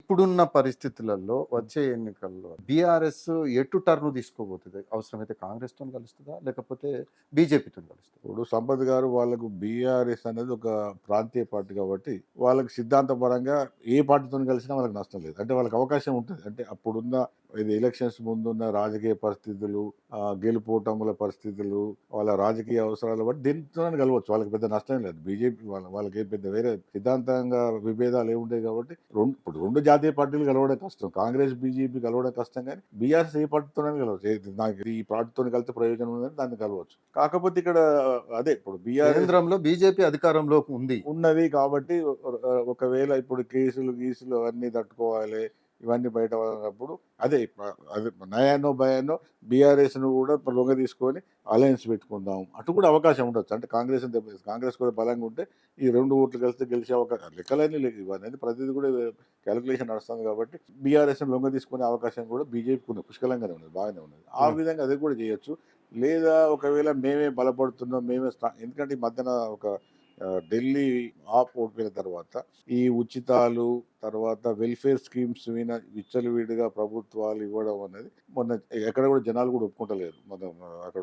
ఇప్పుడున్న పరిస్థితులలో వచ్చే ఎన్నికల్లో బీఆర్ఎస్ ఎటు టర్న్ తీసుకోబోతుంది? అవసరమైతే కాంగ్రెస్‌తోని కలుస్తదా? లేకపోతే బీజేపీతోని కలుస్తదా? ఇప్పుడు సంపత్ గారు వాళ్ళకు బీఆర్ఎస్ అనేది ఒక ప్రాంతీయ పార్టీ కాబట్టి, వాళ్ళకి సిద్ధాంతపరంగా ఏ పార్టీతోని కలిసినా వాళ్ళకి నష్టం లేదు. అంటే వాళ్ళకి అవకాశం ఉంటది. అంటే అప్పుడున్న ఇది ఎలక్షన్స్ ముందున్న రాజకీయ పరిస్థితులు, గెలుపోటముల పరిస్థితులు, వాళ్ళ రాజకీయ అవసరాలు బట్టి దేనితోనైనా కలవచ్చు. వాళ్ళకి పెద్ద నష్టం లేదు. బీజేపీ వాళ్ళకేం పెద్ద వేరే సిద్ధాంతంగా విభేదాలు ఏముంటాయి కాబట్టి, ఇప్పుడు 2 జాతీయ పార్టీలు కలవడం కష్టం. కాంగ్రెస్, బీజేపీ కలవడం కష్టం గానీ, బీఆర్ఎస్ ఏ పార్టీతోనైనా కలవచ్చు. నాకు ఈ పార్టీతోని కలిస్తే ప్రయోజనం ఉందని దాన్ని కలవచ్చు. కాకపోతే ఇక్కడ అదే ఇప్పుడు బీఆర్ఎస్ కేంద్రంలో బీజేపీ అధికారంలోకి ఉంది. ఉన్నది కాబట్టి ఒకవేళ ఇప్పుడు గీసులు అవన్నీ తట్టుకోవాలి. ఇవన్నీ బయట పడినప్పుడు అదే అదే నయానో భయానో బీఆర్ఎస్‌ను కూడా లొంగదీసుకొని అలయన్స్ పెట్టుకుందాం. అటు కూడా అవకాశం ఉండొచ్చు. అంటే కాంగ్రెస్‌ని దెబ్బతీసి కాంగ్రెస్ కూడా బలంగా ఉంటే ఈ 2 ఓట్లు కలిస్తే గెలిచే లెక్కలన్నీ ఇవన్నీ ప్రతిది కూడా కాలిక్యులేషన్ నడుస్తుంది కాబట్టి బీఆర్ఎస్‌ని లొంగదీసుకునే అవకాశం కూడా బీజేపీకి ఉంది. పుష్కలంగానే ఉన్నది. బాగానే ఉన్నది. ఆ హ్మ్. విధంగా అది కూడా చేయొచ్చు. లేదా ఒకవేళ మేమే బలపడుతున్నాం. ఎందుకంటే ఈ మధ్యన ఒక ఢిల్లీ ఓడిపోయిన తర్వాత ఈ ఉచితాలు, తర్వాత వెల్‌ఫేర్ స్కీమ్స్ విచ్చలవిడిగా ప్రభుత్వాలు ఇవ్వడం అనేది మొన్న ఎక్కడ కూడా జనాలు కూడా ఒప్పుకుంటలేరు. మనం అక్కడ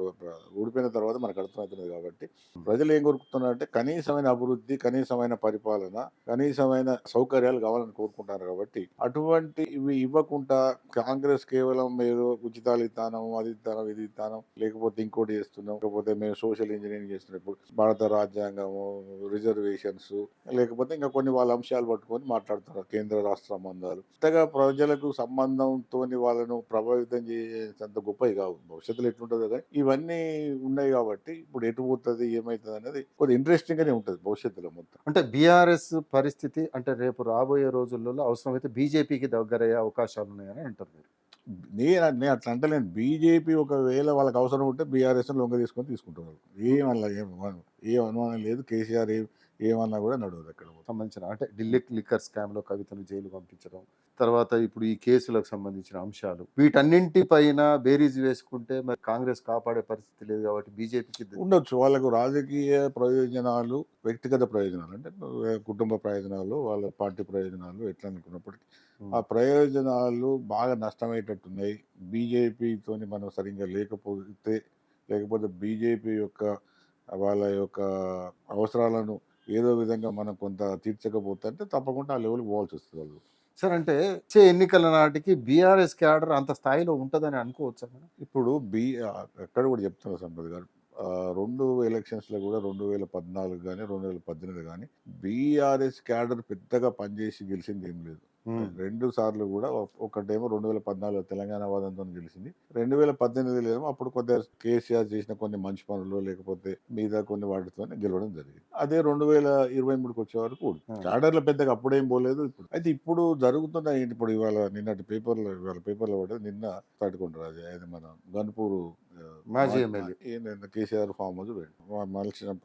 ఓడిపోయిన తర్వాత మనకు అర్థమవుతున్నది కాబట్టి, ప్రజలు ఏం కోరుకుంటున్నారంటే కనీసమైన అభివృద్ధి, కనీసమైన పరిపాలన, కనీసమైన సౌకర్యాలు కావాలని కోరుకుంటారు కాబట్టి, అటువంటివి ఇవ్వకుండా కాంగ్రెస్ కేవలం ఏదో ఉచితాలు ఇత్తానం, అది ఇత్తానం, ఇది ఇత్తానం, లేకపోతే ఇంకోటి చేస్తున్నాం, లేకపోతే మేము సోషల్ ఇంజినీరింగ్ చేస్తున్నాం. ఇప్పుడు భారత రాజ్యాంగము, రిజర్వేషన్స్, లేకపోతే ఇంకా కొన్ని వాళ్ళ అంశాలు పట్టుకొని మాట్లాడుతున్నారు. కేంద్ర రాష్ట్ర సంబంధాలు కొత్తగా ప్రజలకు సంబంధంతోని వాళ్ళను ప్రభావితం చేసేంత గొప్పవి కావు. భవిష్యత్తులో ఎట్లుంటుందో కానీ ఇవన్నీ ఉన్నాయి కాబట్టి ఇప్పుడు ఎటు పోతుంది, ఏమవుతుంది అనేది కొద్దిగా ఇంట్రెస్టింగ్ గానే ఉంటుంది భవిష్యత్తులో మొత్తం. అంటే బీఆర్ఎస్ పరిస్థితి అంటే రేపు రాబోయే రోజులలో అవసరమైతే బీజేపీకి దగ్గరయ్యే అవకాశాలున్నాయని అంటారు మీరు. నేను అట్లా అంటలేను. బీజేపీ ఒకవేళ వాళ్ళకి అవసరం ఉంటే బీఆర్ఎస్‌ని లొంగ తీసుకుంటున్నారు. ఏం అనుమానం లేదు. కేసీఆర్ ఏమన్నా కూడా నడవదు అక్కడ. సంబంధించిన అంటే ఢిల్లీ లిక్కర్ స్కామ్‌లో కవితను జైలుకి పంపించడం, తర్వాత ఇప్పుడు ఈ కేసులకు సంబంధించిన అంశాలు, వీటన్నింటిపైన బేరీజు వేసుకుంటే మరి కాంగ్రెస్ కాపాడే పరిస్థితి లేదు కాబట్టి బీజేపీకి ఉండొచ్చు. వాళ్ళకు రాజకీయ ప్రయోజనాలు, వ్యక్తిగత ప్రయోజనాలు అంటే కుటుంబ ప్రయోజనాలు, వాళ్ళ పార్టీ ప్రయోజనాలు ఎట్లా అనుకున్నప్పటికీ, ఆ ప్రయోజనాలు బాగా నష్టమయ్యేటట్టున్నాయి. బీజేపీతోని మనం సరిగ్గా లేకపోతే బీజేపీ యొక్క వాళ్ళ యొక్క అవసరాలను ఏదో విధంగా మనం కొంత తీర్చకపోతే అంటే తప్పకుండా ఆ లెవెల్‌కి పోవాల్సొస్తది వాళ్ళు. సార్ అంటే వచ్చే ఎన్నికల నాటికి బీఆర్ఎస్ క్యాడర్ అంత స్థాయిలో ఉంటదని అనుకోవచ్చా మనం? ఇప్పుడు అక్కడ కూడా చెప్తున్నా సంపత్ గారు. 2 ఎలక్షన్స్‌లో కూడా 2014 గాని, 2018 గాని బీఆర్ఎస్ క్యాడర్ పెద్దగా పనిచేసి గెలిచిందేం లేదు. హ్మ్. 2 సార్లు కూడా ఒకటేమో 2014లో తెలంగాణ వాదంతోని గెలిచింది. 2018లో ఏమో అప్పుడు కొద్దిగా కేసీఆర్ చేసిన కొన్ని మంచి పనులు లేకపోతే మిగతా కొన్ని వాటితోని గెలవడం జరిగింది. అదే 2023కి వచ్చే వరకు క్యాడర్‌లో పెద్దగా అప్పుడేం పోలేదు. ఇప్పుడు జరుగుతున్న ఇప్పుడు ఇవాళ పేపర్‌లో పడ్డది. నిన్న పట్టుకుంటారు అది మన గన్పూరు మాజీ ఎమ్మెల్యే. ఏంటంటే కేసీఆర్ ఫామ్ హౌస్ పోయిండు.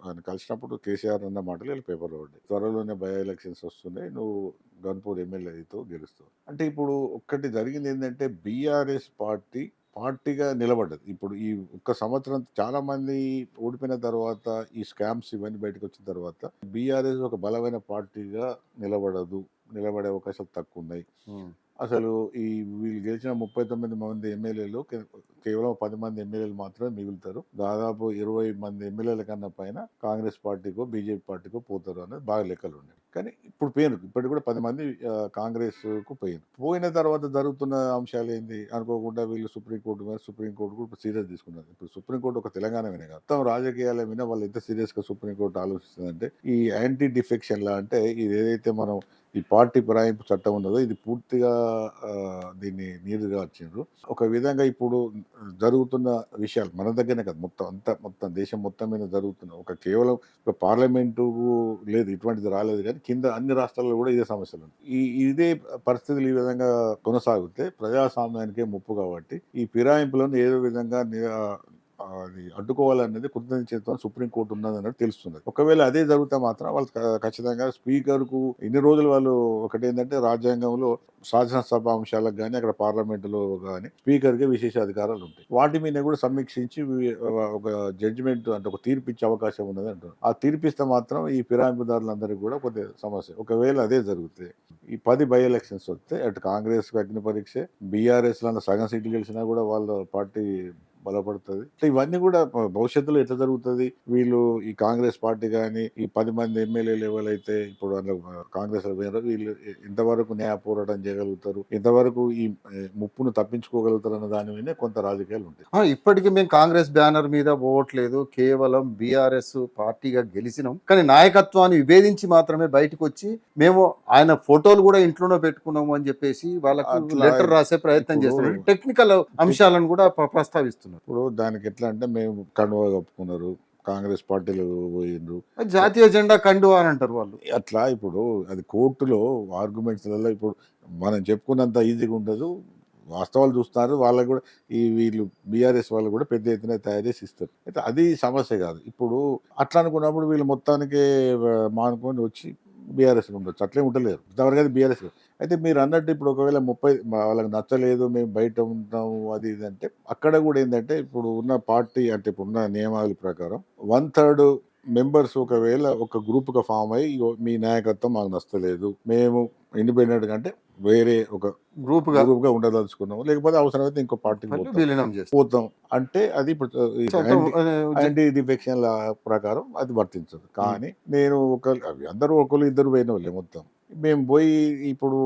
ఆయన కలిసినప్పుడు కేసీఆర్ అన్న మాటలు వీళ్ళ పేపర్‌లో పడ్డాయి. త్వరలోనే బై ఎలక్షన్స్ వస్తున్నాయి. నువ్వు గన్పూర్ ఎమ్మెల్యే అయితావు, గెలుస్తావు. అంటే ఇప్పుడు ఒక్కటి జరిగిందేందంటే బీఆర్ఎస్ పార్టీగా నిలబడ్డది. ఇప్పుడు ఈ ఒక్క సంవత్సరం చాలా మంది ఓడిపోయిన తర్వాత ఈ స్కామ్స్ ఇవన్నీ బయటకొచ్చిన తర్వాత బీఆర్ఎస్ ఒక బలమైన పార్టీగా నిలబడే అవకాశాలు తక్కువున్నాయి. హ్మ్. అసలు వీళ్ళు గెలిచిన 39 మంది ఎమ్మెల్యేలు కేవలం 10 మంది ఎమ్మెల్యేలు మాత్రమే మిగులుతారు. దాదాపు 20 మంది ఎమ్మెల్యేల కన్నా పైన కాంగ్రెస్ పార్టీకో, బీజేపీ పార్టీకో పోతారు అనేది బాగా లెక్కలున్నాయి. కానీ ఇప్పటికి కూడా 10 మంది కాంగ్రెస్‌కు పోయిండ్రు. పోయిన తర్వాత జరుగుతున్న అంశాలేంది? అనుకోకుండా వీళ్ళు సుప్రీంకోర్టు కూడా ఇప్పుడు సీరియస్ తీసుకున్నది. ఇప్పుడు సుప్రీంకోర్టు ఒక తెలంగాణలోనే కాదు. మొత్తం రాజకీయాల మీద వాళ్ళు ఎంత సీరియస్‌గా సుప్రీంకోర్టు ఆలోచిస్తుందంటే ఈ యాంటీ డిఫెక్షన్ లా అంటే ఇదేదైతే మనం ఈ పార్టీ ఫిరాయింపు చట్టం ఉన్నదో ఇది పూర్తిగా దీన్ని నీరుగార్చిండ్రు. ఒక విధంగా ఇప్పుడు జరుగుతున్న విషయాలు మన దగ్గరనే కాదు మొత్తం దేశం మొత్తం మీద జరుగుతున్న కేవలం ఒక పార్లమెంటుకు లేదు ఇటువంటిది రాలేదు కానీ కింద అన్ని రాష్ట్రాల్లో కూడా ఇదే సమస్యలున్నాయి. ఇదే పరిస్థితులు ఈ విధంగా కొనసాగితే ప్రజాస్వామ్యానికే ముప్పు కాబట్టి ఈ ఫిరాయింపులను ఏదో విధంగా అది అడ్డుకోవాలనేది కృతజ్ఞత చేత సుప్రీంకోర్టు ఉన్నదన్నట్టు తెలుస్తున్నది. ఒకవేళ అదే జరిగితే మాత్రం వాళ్ళు ఖచ్చితంగా స్పీకర్కు ఇన్ని రోజులు వాళ్ళు ఒకటేంటంటే రాజ్యాంగంలో శాసనసభ అంశాలకు కానీ అక్కడ పార్లమెంటులో కానీ స్పీకర్కి విశేష అధికారాలు ఉంటాయి. వాటి మీద కూడా సమీక్షించి ఒక జడ్జిమెంట్ అంటే ఒక తీర్పు ఇచ్చే అవకాశం ఉన్నది అంటారు. ఆ తీర్పిస్తే మాత్రం ఈ ఫిరాయింపుదారులందరికీ కూడా కొద్దిగా సమస్య. ఒకవేళ అదే జరిగితే ఈ 10 బై ఎలక్షన్స్ వస్తే అటు కాంగ్రెస్ అగ్ని పరీక్ష, బీఆర్ఎస్ లో సగం సీట్లు గెలిచినా కూడా వాళ్ళ పార్టీ బలపడుతుంది. ఇవన్నీ కూడా భవిష్యత్తులో ఎట్లా జరుగుతుంది, వీళ్ళు ఈ కాంగ్రెస్ పార్టీ కానీ ఈ 10 మంది ఎమ్మెల్యేలు ఎవరైతే ఇప్పుడు అందులో కాంగ్రెస్ లో పోయారో వీళ్ళు ఎంతవరకు న్యాయ పోరాటం చేయగలుగుతారు, ఎంతవరకు ఈ ముప్పును తప్పించుకోగలుగుతారు అన్న దాని మీద కొంత రాజకీయాలు ఉంటాయి. ఇప్పటికీ మేము కాంగ్రెస్ బ్యానర్ మీద పోవట్లేదు, కేవలం బీఆర్ఎస్ పార్టీగా గెలిచినాం, కానీ నాయకత్వాన్ని విభేదించి మాత్రమే బయటకు వచ్చి మేము ఆయన ఫోటోలు కూడా ఇంట్లోనే పెట్టుకున్నాము అని చెప్పేసి వాళ్ళకు అట్లా లెటర్ రాసే ప్రయత్నం ఇప్పుడు చేస్తున్నారు. టెక్నికల్ అంశాలను కూడా ప్రస్తావిస్తున్నారు. ఇప్పుడు దానికి ఎట్లా అంటే మేము కండువా కప్పుకున్నారు, కాంగ్రెస్ పార్టీలో పోయిండ్రు, జాతీయ జెండా కండువా అని అంటారు వాళ్ళు. అట్లా ఇప్పుడు అది కోర్టులో ఆర్గ్యుమెంట్స్లలో ఇప్పుడు మనం చెప్పుకున్నంత ఈజీగా ఉండదు. వాస్తవాలు చూస్తారు, వాళ్ళకు కూడా ఈ వీళ్ళు బీఆర్ఎస్ వాళ్ళు కూడా పెద్ద ఎత్తున తయారు చేసి ఇస్తారు. అయితే అది సమస్య కాదు. ఇప్పుడు అట్లా అనుకున్నప్పుడు వీళ్ళు మొత్తానికి మానుకొని వచ్చి బీఆర్ఎస్ ఉండొచ్చు, అట్లే ఉండలేరు. ఇంతవరకు అయితే బీఆర్ఎస్. అయితే మీరు అన్నట్టు ఇప్పుడు ఒకవేళ 30 వాళ్ళకి నచ్చలేదు, మేము బయట ఉంటాము అది ఇది అంటే అక్కడ కూడా ఏంటంటే ఇప్పుడు ఉన్న పార్టీ అంటే ఇప్పుడు ఉన్న నియమాల ప్రకారం 1/3 మెంబర్స్ ఒకవేళ ఒక గ్రూప్గా ఫామ్ అయ్యి "ఇగో మీ నాయకత్వం మాకు నచ్చలేదు, మేము ఇండిపెండెంట్ అంటే వేరే ఒక గ్రూప్ గ్రూప్గా ఉండదలుచుకున్నాము, లేకపోతే అవసరమైతే ఇంకో పార్టీకి విలీనం చేస్తారు. పోతాం అంటే అది ఇప్పుడు చట్టం, యాంటీ డిఫెక్షన్ లా ప్రకారం అది వర్తించదు. కానీ నేను అవి అందరూ ఒకరు ఇద్దరు పోయిన వాళ్ళే మొత్తం. మేము పోయి ఇప్పుడు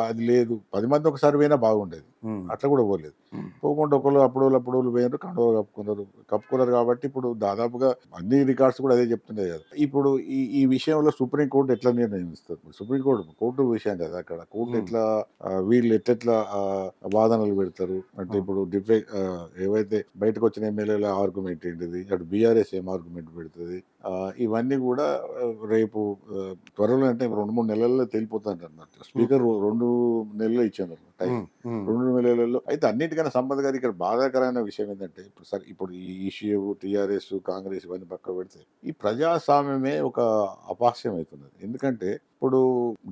అది లేదు, 10 మంది ఒకసారి పోయినా బాగుండేది, అట్లా కూడా పోలేదు. పోకుండా ఒకళ్ళు అప్పుడు పోయినారు, కండువా కప్పుకున్నారు కాబట్టి ఇప్పుడు దాదాపుగా అన్ని రికార్డ్స్ కూడా అదే చెప్తున్నాయి కదా. ఇప్పుడు ఈ విషయంలో సుప్రీంకోర్టు ఎట్లా నిర్ణయిస్తారు? కోర్టు విషయం కదా, అక్కడ కోర్టు ఎట్లా వీళ్ళు ఎట్లా వాదనలు పెడతారు అంటే ఇప్పుడు ఏవైతే బయటకు వచ్చిన ఎమ్మెల్యేల ఆర్గ్యుమెంట్ ఏంటిది, అటు బీఆర్ఎస్ ఏం ఆర్గ్యుమెంట్ పెడుతుంది, ఇవన్నీ కూడా రేపు త్వరలో అంటే 2-3 నెలల్లో తెలిపోతుంది అన్నమాట. స్పీకర్ 2 నెలలు ఇచ్చాను టైం, 2 నెలలలో. అయితే అన్నిటికన్నా సంపద గారు ఇక్కడ బాధాకరమైన విషయం ఏంటంటే ఇప్పుడు ఈ ఇష్యూ టీఆర్ఎస్ కాంగ్రెస్ ఇవన్నీ పక్క పెడితే ఈ ప్రజాస్వామ్యమే ఒక అపహాస్యం అవుతున్నది. ఎందుకంటే ఇప్పుడు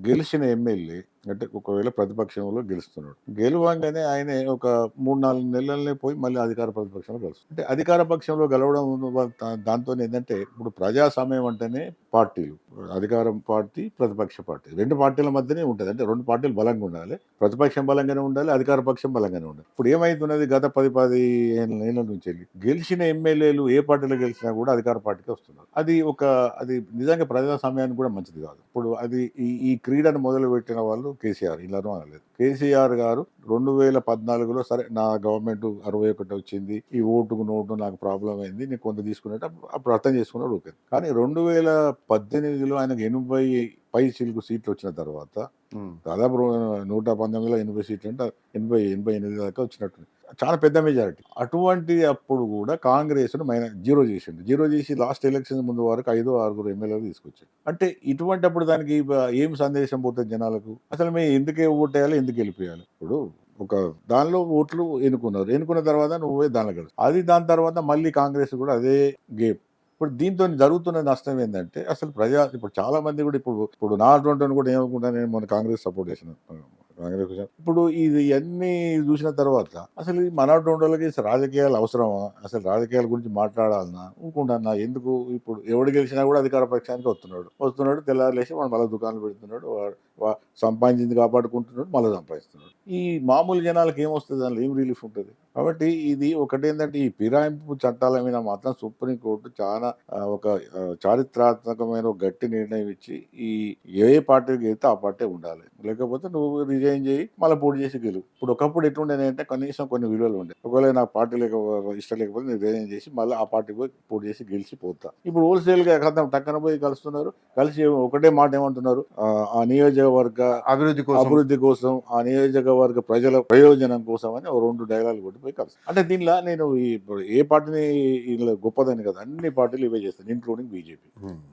గెలిచిన ఎమ్మెల్యే అంటే ఒకవేళ ప్రతిపక్షంలో గెలుస్తున్నాడు, గెలవంగానే ఆయన ఒక 3-4 నెలలనే పోయి మళ్ళీ అధికార ప్రతిపక్షంలో గెలుస్తుంది. అంటే అధికార పక్షంలో గెలవడం దాంతో ఏంటంటే ఇప్పుడు ప్రజాస్వామ్యం అంటేనే పార్టీలు, అధికారం పార్టీ ప్రతిపక్ష పార్టీ, 2 పార్టీల మధ్యనే ఉంటుంది. అంటే 2 పార్టీలు బలంగా ఉండాలి, ప్రతిపక్షం బలంగానే ఉండాలి, అధికార పక్షం బలంగానే ఉండాలి. ఇప్పుడు ఏమైతున్నది, గత 10 ఏళ్ళ నుంచి వెళ్ళి గెలిచిన ఎమ్మెల్యేలు ఏ పార్టీలో గెలిచినా కూడా అధికార పార్టీకి వస్తున్నారు. అది నిజంగా ప్రజాస్వామ్యానికి కూడా మంచిది కాదు. ఇప్పుడు అది ఈ క్రీడను మొదలు పెట్టిన వాళ్ళు కేసీఆర్, ఇలానూ అనలేదు. కేసీఆర్ గారు 2014లో సరే నా గవర్నమెంట్ 61 వచ్చింది, ఈ ఓటుకు నోటు నాకు ప్రాబ్లం అయింది, నేను కొంత తీసుకునేట అప్పుడు అర్థం చేసుకున్నాడు, ఓకే. కానీ 2018లో ఆయనకు 80 చిలుకు సీట్లు వచ్చిన తర్వాత దాదాపు 119లో 80 సీట్లు అంటే 88 దాకా వచ్చినట్టు, చాలా పెద్ద మెజారిటీ. అటువంటి అప్పుడు కూడా కాంగ్రెస్ జీరో చేసి లాస్ట్ ఎలక్షన్ ముందు వరకు 5-6 ఎమ్మెల్యేలు తీసుకొచ్చాడు. అంటే ఇటువంటి అప్పుడు దానికి ఏం సందేశం పోతుంది జనాలకు, అసలు మేము ఎందుకే ఓటేయాలి, ఎందుకు వెళ్ళిపోయాలి? ఇప్పుడు ఒక దానిలో ఓట్లు ఎన్నుకున్న తర్వాత నువ్వే దానిలో గెలుసు, అది దాని తర్వాత మళ్ళీ కాంగ్రెస్ కూడా అదే గేమ్. ఇప్పుడు దీంతో జరుగుతున్న నష్టం ఏంటంటే అసలు ఇప్పుడు చాలా మంది కూడా ఇప్పుడు నా అటువంటి కూడా ఏమనుకుంటా, నేను మన కాంగ్రెస్ సపోర్ట్ చేసిన ఇప్పుడు ఇవన్నీ చూసిన తర్వాత అసలు ఈ మనోటోళ్ళకి రాజకీయాలు అవసరమా, అసలు రాజకీయాల గురించి మాట్లాడాలన్నా ఊరుకుంటున్నా ఎందుకు? ఇప్పుడు ఎవడు గెలిచినా కూడా అధికార పక్షానికి వస్తున్నాడు, తెల్లారులేసి వాడు మళ్ళీ దుకాణాలు పెడుతున్నాడు, సంపాదించింది కాపాడుకుంటున్నాడు, మళ్ళీ సంపాదిస్తున్నాడు. ఈ మామూలు జనాలకు ఏమొస్తుంది, దానిలో ఏం రిలీఫ్ ఉంటుంది? కాబట్టి ఇది ఒకటేంటంటే ఈ ఫిరాయింపు చట్టాల మీద మాత్రం సుప్రీంకోర్టు చాలా ఒక చారిత్రాత్మకమైన ఒక గట్టి నిర్ణయం ఇచ్చి ఏ పార్టీకి గెలితే ఆ పార్టీ ఉండాలి, లేకపోతే నువ్వు రిజైన్ చేయి మళ్ళీ పోటీ చేసి గెలువు. ఇప్పుడు ఒకప్పుడు ఎట్లుండేదంటే కనీసం కొన్ని విలువలు ఉండే, ఒకవేళ నాకు పార్టీ ఇష్టం లేకపోతే నేను రిజైన్ చేసి మళ్ళీ ఆ పార్టీ పోయి పోటీ చేసి గెలిచిపోతా. ఇప్పుడు హోల్సేల్గా టక్కన పోయి కలుస్తున్నారు, కలిసి ఒకటే మాట ఏమంటున్నారు, ఆ నియోజకవర్గ అభివృద్ధి కోసం, ఆ నియోజకవర్గ ప్రజల ప్రయోజనం కోసం అని 2 డైలాగులు కొట్టి పోయి కలుస్తాను. అంటే దీనిలో నేను ఏ పార్టీని గొప్పదని కదా, అన్ని పార్టీలు ఇవే చేస్తాను, ఇంక్లూడింగ్ బీజేపీ.